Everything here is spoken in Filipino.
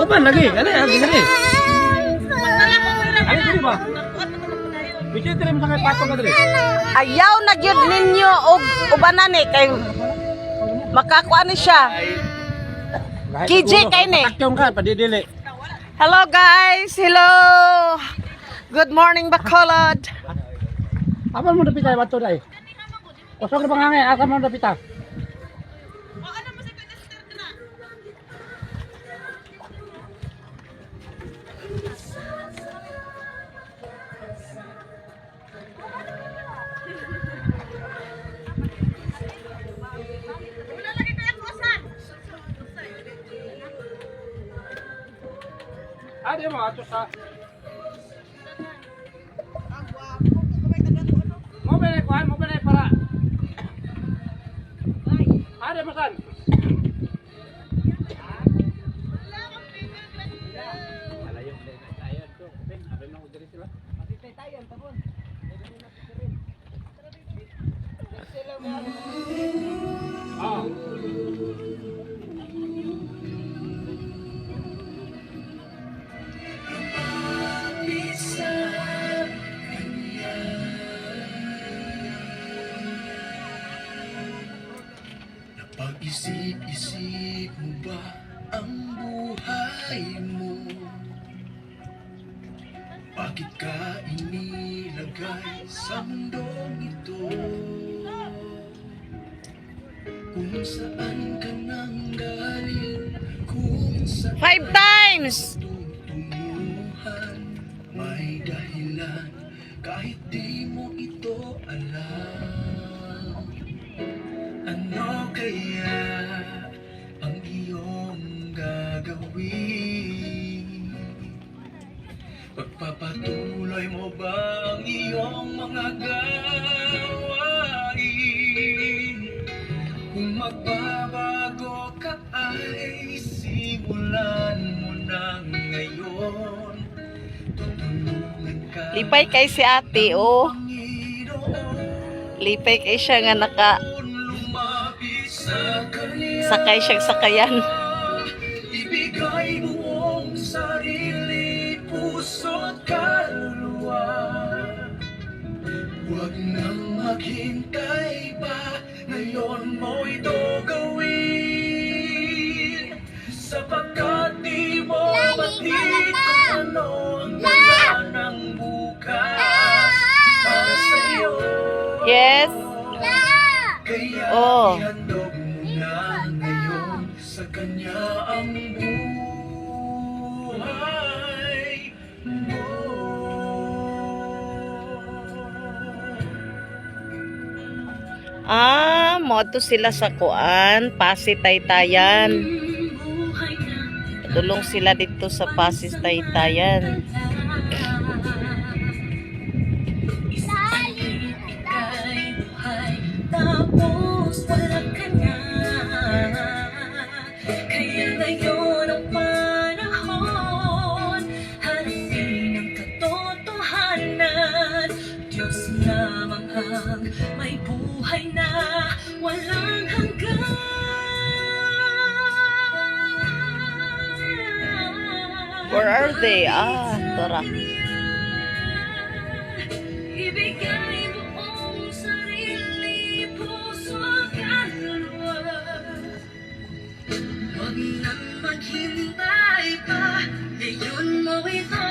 Open lagi. Ano gini. Ano gini ba? Bisa terima sa kay patong ka diri. Ayaw na gyud ninyo og ubanan ni kay makakuan ni siya. KJ kay ni. Pakyong ka padidili. Hello guys, hello. Good morning Bacolod. Apa mo dapit ay bato dai? Kosong na bangangay, asa mo dapit ah? Ada mo ato sa. Mo bene kuan, mo bene para. Ada makan. Pag-isip-isip mo ba ang buhay mo? Bakit ka inilagay sa mundong ito? Kung saan ka nang galing, kung saan 5 times. tutunguhan, may dahilan kahit di mo ito alam. Ano kaya ang iyong gagawin? Pagpapatuloy mo ba ang iyong mga gawain? Kung magbabago ka ay simulan mo na ngayon. Tutulungan ka. Lipay kay si ate oh. Lipay kay siya nga naka sakay siyang sakayan. Ibigay buong sarili, puso't kaluluwa. Huwag nang maghintay pa, ngayon mo ito gawin. Sapagkat di mo batid kung ano ang dala ng bukas para sa'yo. Yes. Kaya Oh. ihandog mo na ngayon sa kanya ang buhay mo. Moto sila sa kuan, Pasig Taytayan. Tulong sila dito sa Pasig Taytayan. Tapos wala ka na. Kaya ngayon ang panahon, harapin ang katotohanan. Diyos lamang ang may buhay na walang hanggan. Where are they? Tara. Ibigay mo ang sarili, puso at kaluluwa. Huwag nang maghintay pa, ngayon mo ito